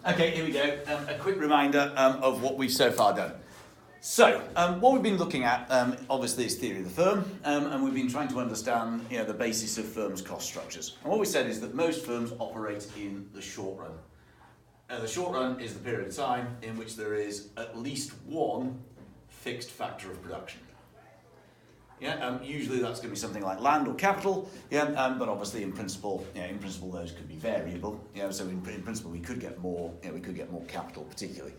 Okay, here we go. A quick reminder of what we've so far done. So, what we've been looking at, obviously, is theory of the firm, and we've been trying to understand, the basis of firms' cost structures. And what we said is that most firms operate in the short run. The short run is the period of time in which there is at least one fixed factor of production. Usually that's going to be something like land or capital, but obviously in principle those could be variable. So in principle we could get more, more capital particularly.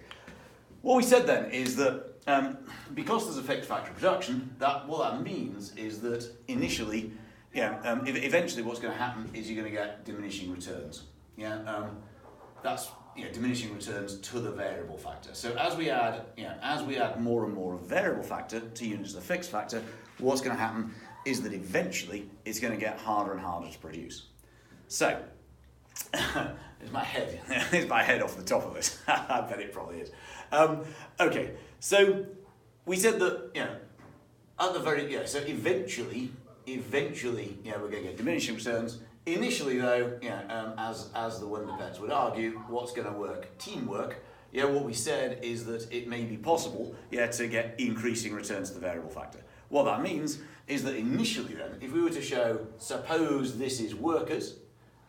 What we said then is that because there's a fixed factor of production, what that means is that initially, eventually what's going to happen is you're going to get diminishing returns. That's diminishing returns to the variable factor. So as we add more and more of variable factor to units of the fixed factor, what's going to happen is that eventually it's going to get harder and harder to produce. So, it's my head off the top of it. I bet it probably is. Okay, so we said that at the very so eventually we're going to get diminishing returns. Initially though, as the Wonder Pets would argue, what's going to work? Teamwork. What we said is that it may be possible to get increasing returns to the variable factor. What that means is that initially then, if we were to show, suppose this is workers,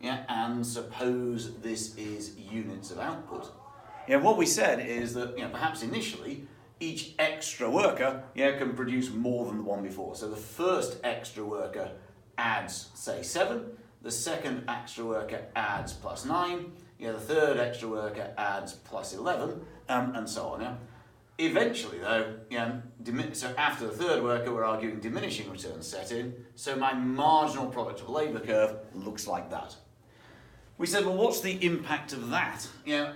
and suppose this is units of output, what we said is that perhaps initially each extra worker can produce more than the one before. So the first extra worker adds, say, 7, the second extra worker adds plus 9, the third extra worker adds plus 11, and so on. Eventually, though, so after the third worker, we're arguing diminishing returns set in, so my marginal product of labour curve looks like that. We said, well, what's the impact of that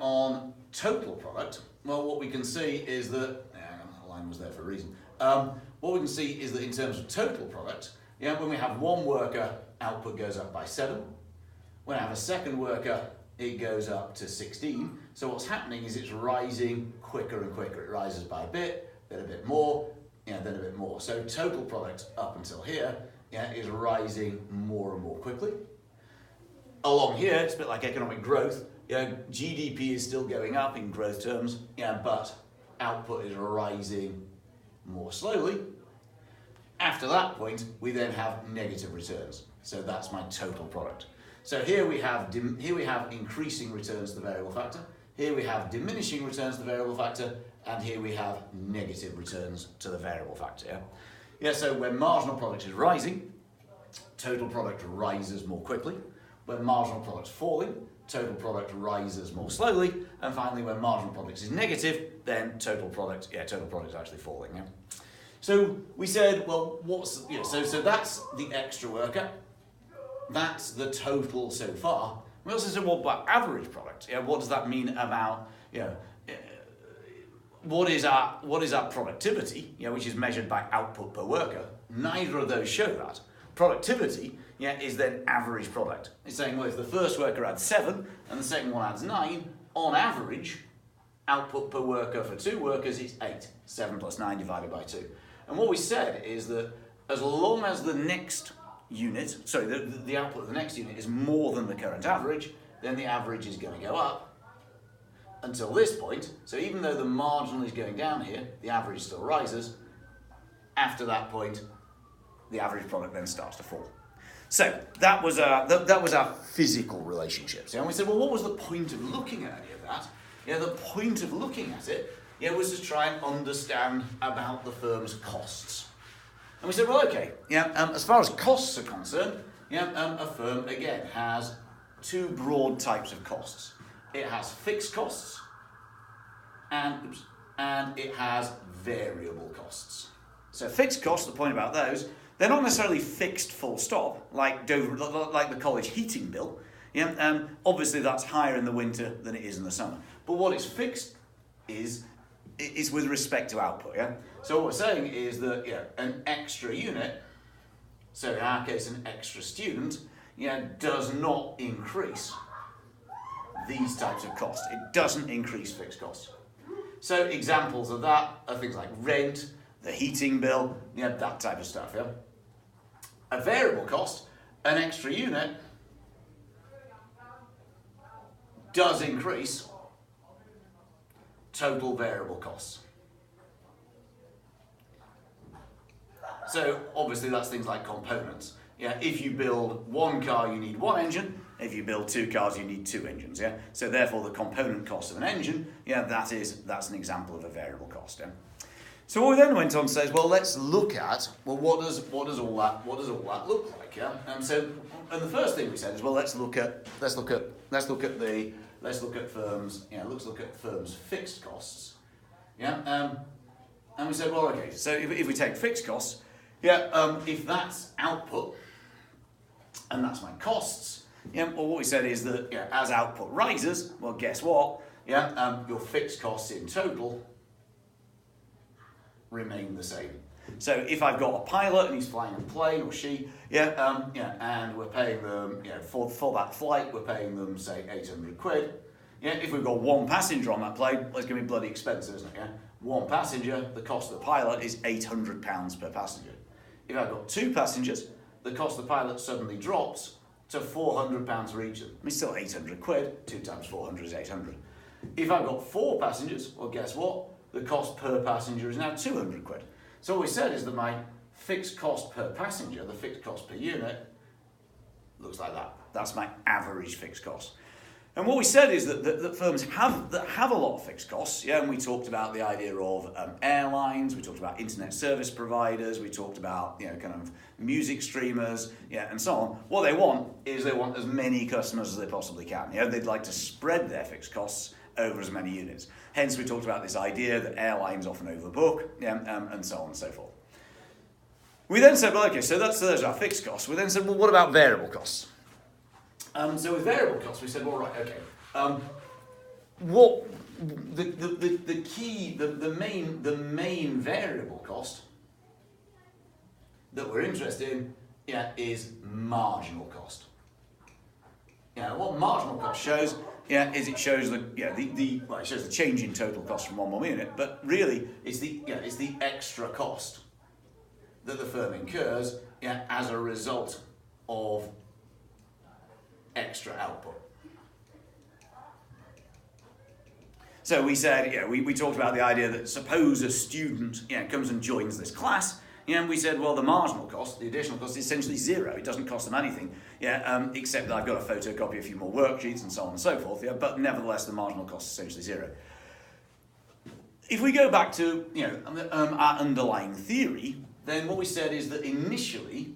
on total product? Well, what we can see is that, the line was there for a reason, what we can see is that in terms of total product, when we have one worker, output goes up by 7. When I have a second worker, it goes up to 16. So what's happening is it's rising quicker and quicker. It rises by a bit, then a bit more, then a bit more. So total product up until here is rising more and more quickly. Along here, it's a bit like economic growth. GDP is still going up in growth terms, but output is rising more slowly. After that point, we then have negative returns. So that's my total product. So here we have increasing returns to the variable factor. Here we have diminishing returns to the variable factor, and here we have negative returns to the variable factor. So when marginal product is rising, total product rises more quickly. When marginal product is falling, total product rises more slowly. And finally, when marginal product is negative, then total product is actually falling. So we said, well, so that's the extra worker. That's the total so far. We also said, what about average product? What does that mean about, what is our productivity, which is measured by output per worker? Neither of those show that. Productivity, is then average product. It's saying, well, if the first worker adds 7 and the second one adds 9, on average, output per worker for 2 workers is 8. 7 plus 9 divided by 2. And what we said is that as long as the next unit, the output of the next unit is more than the current average, then the average is going to go up until this point. So even though the marginal is going down here, the average still rises. After that point, the average product then starts to fall. So that was our physical relationships. And we said, well, what was the point of looking at any of that? The point of looking at it was to try and understand about the firm's costs. And we said, well, okay, as far as costs are concerned, a firm, again, has 2 broad types of costs. It has fixed costs, and it has variable costs. So fixed costs, the point about those, they're not necessarily fixed full stop, like the college heating bill. Obviously that's higher in the winter than it is in the summer. But what is fixed is with respect to output. So what we're saying is that an extra unit, so in our case an extra student, does not increase these types of costs. It doesn't increase fixed costs. So examples of that are things like rent, the heating bill, that type of stuff. A variable cost, an extra unit, does increase total variable costs. So obviously that's things like components. Yeah, if you build one car, you need one engine. If you build two cars, you need two engines. Yeah, so therefore the component cost of an engine, yeah, that's an example of a variable cost. Yeah. So what we then went on to say is, well, let's look at, well, what does all that look like? Yeah, and the first thing we said is, well, let's look at firms. Yeah, let's look at firms' fixed costs. Yeah, and we said, well, okay, so if we take fixed costs, yeah, if that's output and that's my costs, yeah, well, what we said is that, yeah, as output rises, well, guess what? Yeah, your fixed costs in total remain the same. So if I've got a pilot and he's flying a plane, or she, yeah, and we're paying them, you know, for that flight, we're paying them, say, 800 quid. Yeah, if we've got one passenger on that plane, well, it's going to be bloody expensive, isn't it? Yeah, one passenger, the cost of the pilot is £800 per passenger. If I've got two passengers, the cost of the pilot suddenly drops to £400 for each of them. I mean, still 800 quid. 2 times 400 is 800. If I've got four passengers, well, guess what? The cost per passenger is now 200 quid. So what we said is that my fixed cost per passenger, the fixed cost per unit, looks like that. That's my average fixed cost. And what we said is that firms have a lot of fixed costs. Yeah, and we talked about the idea of airlines. We talked about internet service providers. We talked about, you know, kind of music streamers, yeah, and so on. What they want is as many customers as they possibly can. You know, they'd like to spread their fixed costs over as many units. Hence, we talked about this idea that airlines often overbook, yeah, and so on and so forth. We then said, well, okay, so those are our fixed costs. We then said, well, what about variable costs? So with variable costs, we said, well, right, okay. What the key, the main variable cost that we're interested in, yeah, is marginal cost. Yeah, what marginal cost shows, yeah, is it shows it shows the change in total cost from one more unit, but really it's the extra cost that the firm incurs, yeah, as a result of extra output. So we said, yeah, we talked about the idea that suppose a student, yeah, comes and joins this class, yeah, and we said, well, the marginal cost, the additional cost, is essentially zero. It doesn't cost them anything, yeah, except that I've got to photocopy a few more worksheets and so on and so forth, yeah, but nevertheless, the marginal cost is essentially zero. If we go back to, you know, our underlying theory, then what we said is that initially,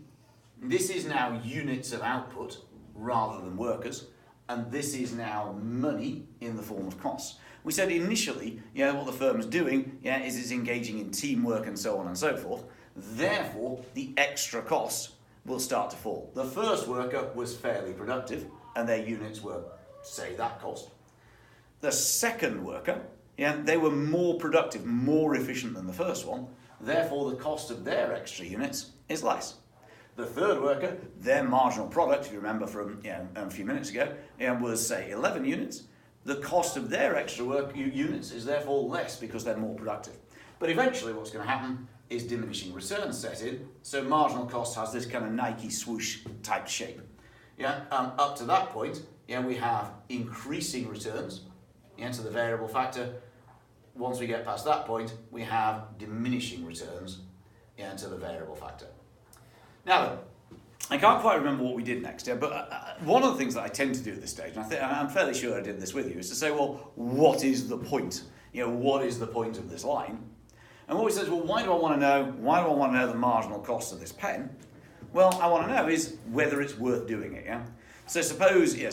this is now units of output rather than workers, and this is now money in the form of costs. We said initially, yeah, what the firm's doing, yeah, is it's engaging in teamwork and so on and so forth. Therefore, the extra costs will start to fall. The first worker was fairly productive, and their units were, say, that cost. The second worker, yeah, they were more productive, more efficient than the first one. Therefore, the cost of their extra units is less. The third worker, their marginal product, if you remember from, yeah, a few minutes ago, yeah, was, say, 11 units. The cost of their extra work units is therefore less because they're more productive. But eventually what's going to happen is diminishing returns set in, so marginal cost has this kind of Nike swoosh type shape. Yeah, up to that point, yeah, we have increasing returns, yeah, to the variable factor. Once we get past that point, we have diminishing returns, yeah, to the variable factor. Now then, I can't quite remember what we did next, yeah, but one of the things that I tend to do at this stage, and I'm fairly sure I did this with you, is to say, well, what is the point? You know, what is the point of this line? And what we said is, well, why do I want to know the marginal cost of this pen? Well, I want to know is whether it's worth doing it, yeah? So suppose you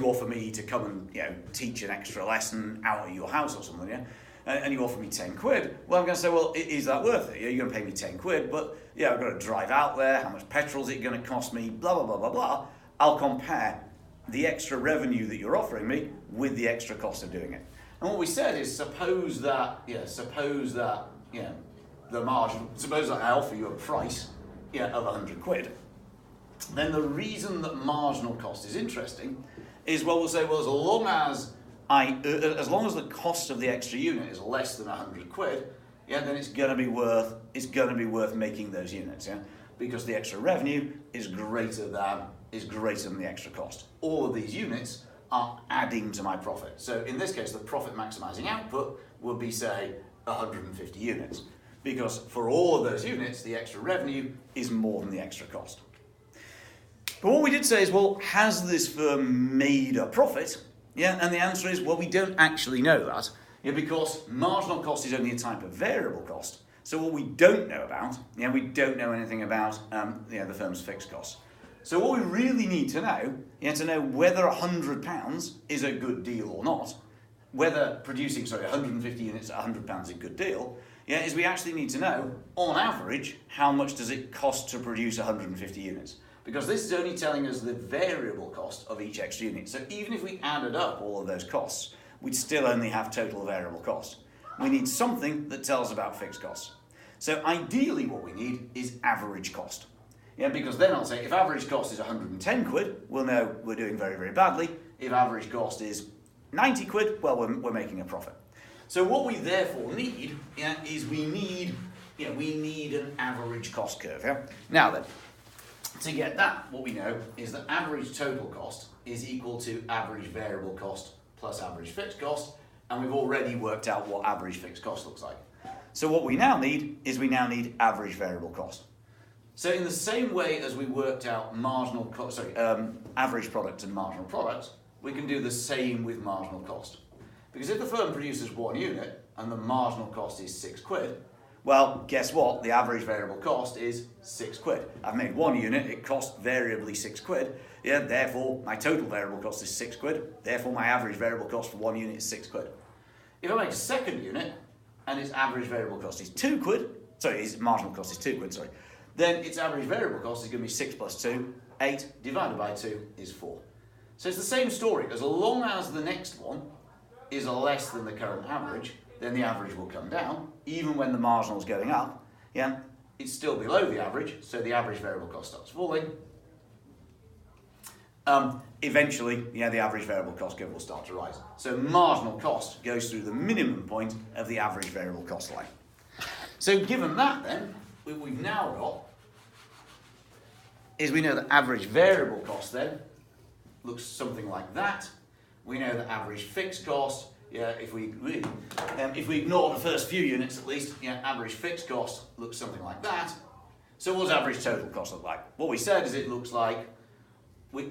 offer me to come and, you know, teach an extra lesson out at your house or something, yeah? And you offer me 10 quid, well, I'm going to say, well, is that worth it? Yeah, you're going to pay me 10 quid, but yeah, I've got to drive out there, how much petrol is it going to cost me, blah, blah, blah, blah, blah. I'll compare the extra revenue that you're offering me with the extra cost of doing it. And what we said is, suppose that I offer you a price, yeah, of 100 quid, then the reason that marginal cost is interesting is, well, we'll say, well, as long as the cost of the extra unit is less than 100 quid, yeah, then it's going to be worth making those units, yeah, because the extra revenue is greater than the extra cost. All of these units are adding to my profit. So in this case, the profit maximizing output would be, say, 150 units. Because for all of those units, the extra revenue is more than the extra cost. But what we did say is, well, has this firm made a profit? Yeah, and the answer is, well, we don't actually know that, because marginal cost is only a type of variable cost. So what we don't know about, we don't know anything about the firm's fixed costs. So what we really need to know whether £100 is a good deal or not, whether producing 150 units at £100 is a good deal, is we actually need to know, on average, how much does it cost to produce 150 units. Because this is only telling us the variable cost of each extra unit. So even if we added up all of those costs, we'd still only have total variable cost. We need something that tells about fixed costs. So ideally what we need is average cost. Because then I'll say if average cost is 110 quid, we'll know we're doing very, very badly. If average cost is 90 quid, well, we're making a profit. So what we therefore need is we need an average cost curve. Now then, to get that, what we know is that average total cost is equal to average variable cost plus average fixed cost, and we've already worked out what average fixed cost looks like. So what we now need is average variable cost. So in the same way as we worked out average product and marginal product, we can do the same with marginal cost. Because if the firm produces 1 unit and the marginal cost is 6 quid, well, guess what? The average variable cost is 6 quid. I've made 1 unit, it costs variably 6 quid. Therefore, my total variable cost is 6 quid. Therefore, my average variable cost for 1 unit is 6 quid. If I make a second unit and its average variable cost is 2 quid, its marginal cost is 2 quid, then its average variable cost is going to be 6 plus 2, 8 divided by 2 is 4. So it's the same story. As long as the next one is less than the current average, then the average will come down. Even when the marginal is going up, it's still below the average, so the average variable cost starts falling. Eventually, the average variable cost curve will start to rise. So marginal cost goes through the minimum point of the average variable cost line. So given that then, what we've now got is we know that average variable cost then looks something like that. We know that average fixed cost, if we ignore the first few units at least, average fixed cost looks something like that. So what does average total cost look like? What we said is it looks like,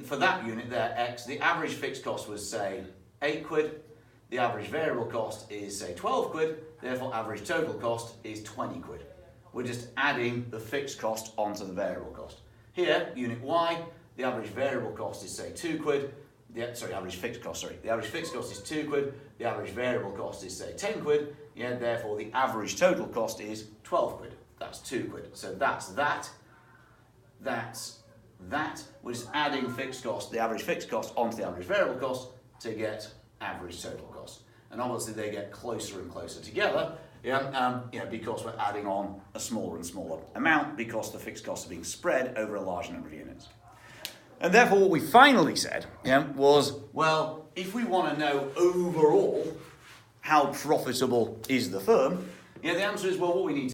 for that unit there, X, the average fixed cost was, say, 8 quid. The average variable cost is, say, 12 quid. Therefore, average total cost is 20 quid. We're just adding the fixed cost onto the variable cost. Here, unit Y, the average variable cost is, say, 2 quid. Average fixed cost, The average fixed cost is 2 quid. The average variable cost is, say, 10 quid. Therefore, the average total cost is 12 quid. That's 2 quid. So that's that. That's that. We're just adding fixed cost, the average fixed cost, onto the average variable cost to get average total cost. And obviously, they get closer and closer together. Because we're adding on a smaller and smaller amount because the fixed costs are being spread over a large number of units. And therefore what we finally said was, well, if we want to know overall how profitable is the firm, the answer is, well, what we need